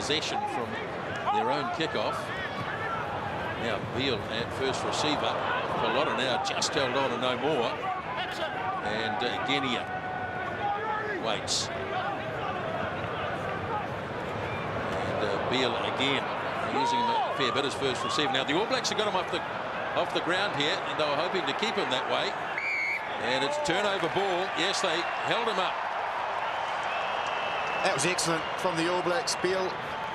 possession from their own kickoff. Now Beale at first receiver. Pallotta now just held on and no more. And Genia waits. And Beale again using him a fair bit as first receiver. Now the All Blacks have got him off the ground here, and they were hoping to keep him that way. And it's turnover ball. Yes, they held him up. That was excellent from the All Blacks. Beale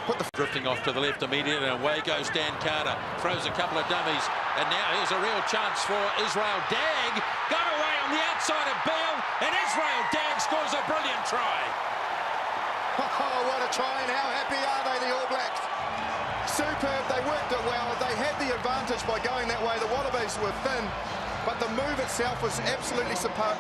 put the drifting off to the left immediately, and away goes Dan Carter. Throws a couple of dummies, and now here's a real chance for Israel Dagg. Got away on the outside of Beale, and Israel Dagg scores a brilliant try. Oh, what a try, and how happy are they, the All Blacks? Superb, they worked it well. They had the advantage by going that way. The Wallabies were thin, but the move itself was absolutely superb.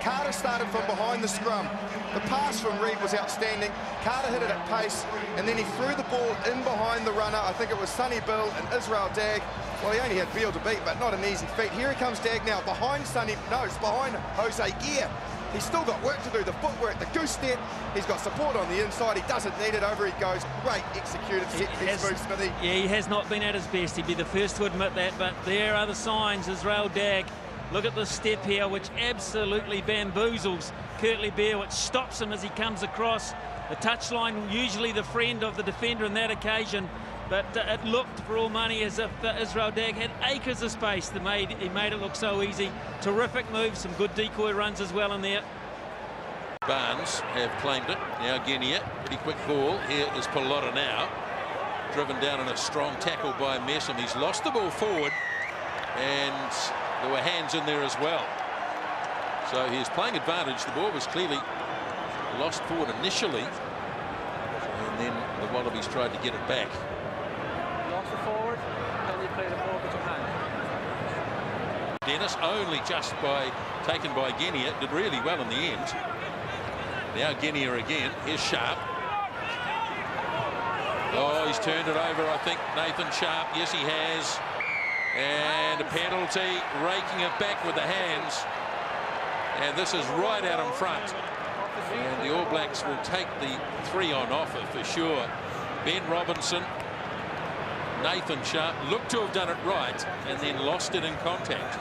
Carter started from behind the scrum. The pass from Reid was outstanding. Carter hit it at pace, and then he threw the ball in behind the runner. I think it was Sonny Bill and Israel Dagg. Well, he only had Beale to beat, but not an easy feat. Here he comes, Dagg now, behind Sonny, no, it's behind Jose Gear. He's still got work to do, the footwork, the goose step. He's got support on the inside. He doesn't need it. Over he goes. Great executed set-piece move, Smithy. Yeah, he has not been at his best. He'd be the first to admit that, but there are the signs. Israel Dagg. Look at this step here, which absolutely bamboozles Kurtley Beale, which stops him as he comes across. The touchline, usually the friend of the defender in that occasion, but it looked for all money as if Israel Dagg had acres of space. He made it look so easy. Terrific move, some good decoy runs as well in there. Barnes have claimed it. Now Genia, pretty quick ball. Here is Pallotta now. Driven down in a strong tackle by Messam. He's lost the ball forward, and there were hands in there as well. So he's playing advantage. The ball was clearly lost forward initially, and then the Wallabies tried to get it back. Lost it forward, and you play the ball with your hand. Dennis only just taken by Genia, did really well in the end. Now Genia again. Here's Sharp. Oh, he's turned it over, I think, Nathan Sharp. Yes, he has. And a penalty, raking it back with the hands. And this is right out in front. And the All Blacks will take the 3 on offer for sure. Ben Robinson, Nathan Sharp looked to have done it right and then lost it in contact.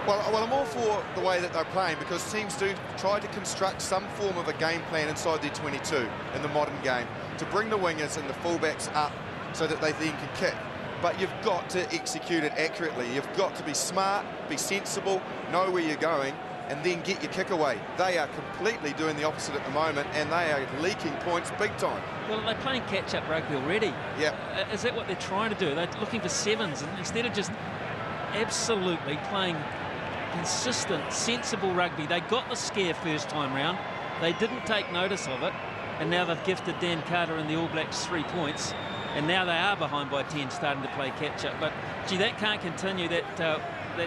Well, I'm all for the way that they're playing, because teams do try to construct some form of a game plan inside their 22 in the modern game to bring the wingers and the fullbacks up so that they then can kick. But you've got to execute it accurately. You've got to be smart, be sensible, know where you're going, and then get your kick away. They are completely doing the opposite at the moment, and they are leaking points big time. Well, they're playing catch-up rugby already. Yeah. Is that what they're trying to do? They're looking for sevens, and instead of just absolutely playing consistent, sensible rugby. They got the scare first time round. They didn't take notice of it, and now they've gifted Dan Carter and the All Blacks 3 points. And now they are behind by 10, starting to play catch-up. But, gee, that can't continue, that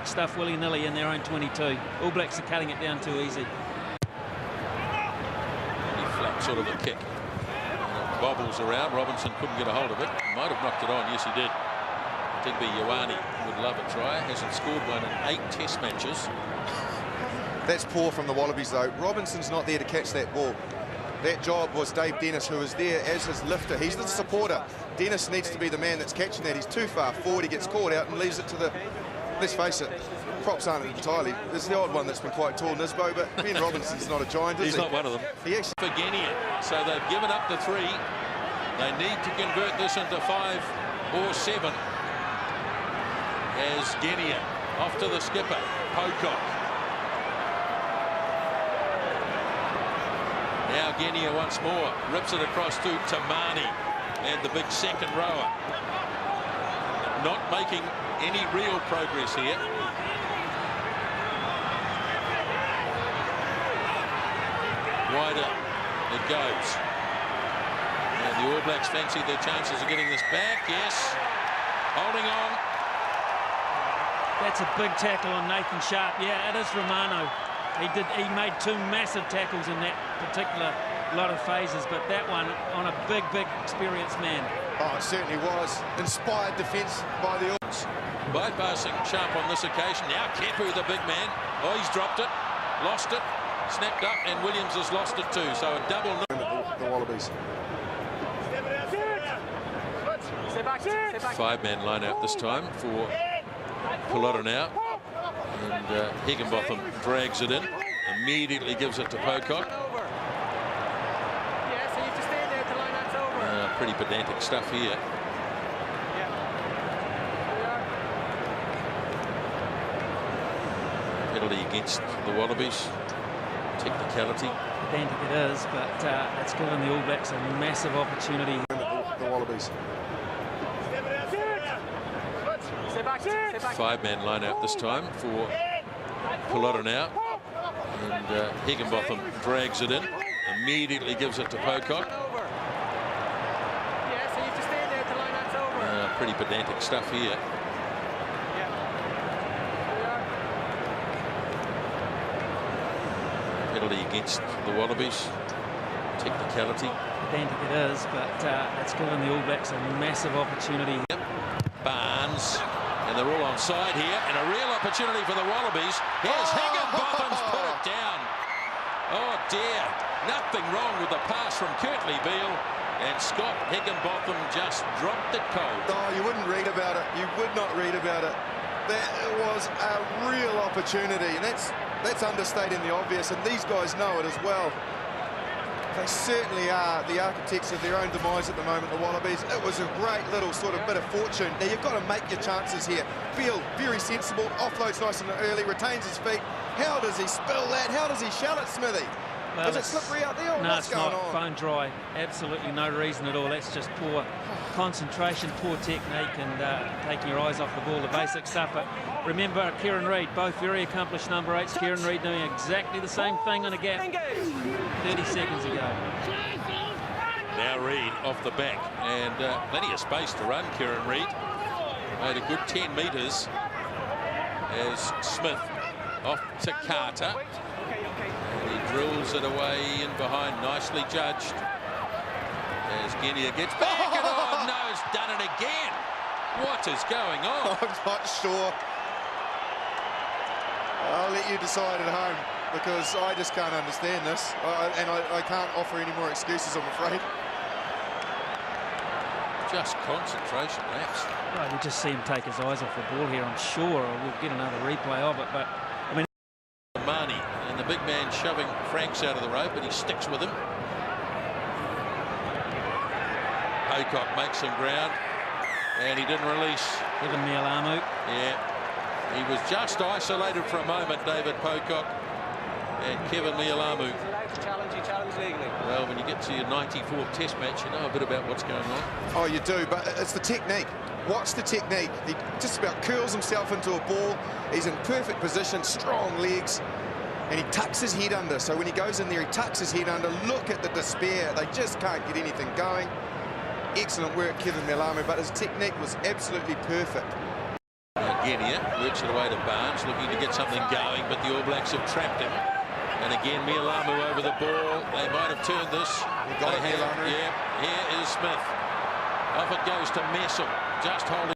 stuff willy-nilly in their own 22. All Blacks are cutting it down too easy. Pretty flat sort of a kick. And it bobbles around. Robinson couldn't get a hold of it. Might have knocked it on. Yes, he did. Digby Ioane would love a try. Hasn't scored one in 8 test matches. That's poor from the Wallabies, though. Robinson's not there to catch that ball. That job was Dave Dennis, who was there as his lifter. He's the supporter. Dennis needs to be the man that's catching that. He's too far forward. He gets caught out and leaves it to the... Let's face it, props aren't entirely. There's the odd one that's been quite tall, Nisbo, but Ben Robinson's not a giant, is he? He's not one of them. He actually... For Genia. So they've given up the 3. They need to convert this into 5 or 7. As Genia off to the skipper, Pocock. Now Genia once more rips it across to Tamani and the big second rower. Not making any real progress here. Wider it goes. And the All Blacks fancy their chances of getting this back. Yes, holding on. That's a big tackle on Nathan Sharp. Yeah, it is Romano. He made 2 massive tackles in that particular lot of phases, but that one on a big experienced man. Oh, it certainly was. Inspired defence by the All Blacks. Bypassing Sharp on this occasion. Now Kepu, the big man. Oh, he's dropped it, lost it, snapped up, and Williams has lost it too. So a double. The Wallabies. Stay back. Stay back. Five-man line out this time for Pelota now. And Higginbotham drags it in. Immediately gives it to Pocock. Yeah, so you have to stay there till line out's over. Pretty pedantic stuff here. Penalty against the Wallabies. Technicality. Pedantic it is, but it's given the All Blacks a massive opportunity. The Wallabies. Stay back. Stay back. Five-man line out this time for Pelota now. And Higginbotham drags it in. Immediately gives it to Pocock. Yeah, so you have to stay there till line out's over. Pretty pedantic stuff here. Penalty against the Wallabies. Technicality. Pedantic it is, but it's given the All Blacks a massive opportunity. Barnes, and they're all onside here, and a real opportunity for the Wallabies. Here's Higginbotham's put it down. Oh dear, nothing wrong with the pass from Kirtley Beale, and Scott Higginbotham just dropped it cold. Oh, you wouldn't read about it. You would not read about it. That was a real opportunity, and that's understating the obvious, and these guys know it as well. They certainly are the architects of their own demise at the moment, the Wallabies. It was a great little sort of bit of fortune. Now, you've got to make your chances here. Beale, very sensible, offloads nice and early, retains his feet. How does he spill that? How does he shell it, Smithy? Well, is it slippery out there, or no, what's going on? Bone dry. Absolutely no reason at all. That's just poor concentration, poor technique, and taking your eyes off the ball, the basic stuff. But remember, Kieran Reid, both very accomplished number 8s. Kieran Reid doing exactly the same thing on a gap 30 seconds ago. Now Reid off the back, and plenty of space to run. Kieran Reid made a good 10 metres as Smith off to Carter. And he drills it away in behind, nicely judged. As Guinea gets back, and oh no, it's done it again. What is going on? I'm not sure. I'll let you decide at home, because I just can't understand this. I can't offer any more excuses, I'm afraid. Just concentration lapse. Well, you just see him take his eyes off the ball here, I'm sure. We'll get another replay of it, but I mean... Marnie, and the big man shoving Franks out of the rope, but he sticks with him. Pocock makes some ground, and he didn't release. Kevin Mialamu. Yeah, he was just isolated for a moment, David Pocock, and Kevin Mialamu. He challenged legally. Well, when you get to your 94th Test match, you know a bit about what's going on. Oh, you do, but it's the technique. Watch the technique. He just about curls himself into a ball. He's in perfect position, strong legs, and he tucks his head under. So when he goes in there, he tucks his head under. Look at the despair. They just can't get anything going. Excellent work, Kevin Mialamu, but his technique was absolutely perfect. Guinea works it away to Barnes, looking to get something going, but the All Blacks have trapped him. And again, Mialamu over the ball. They might have turned this. He got it, Mialamu. Yeah, here is Smith. Off it goes to Messam, just holding.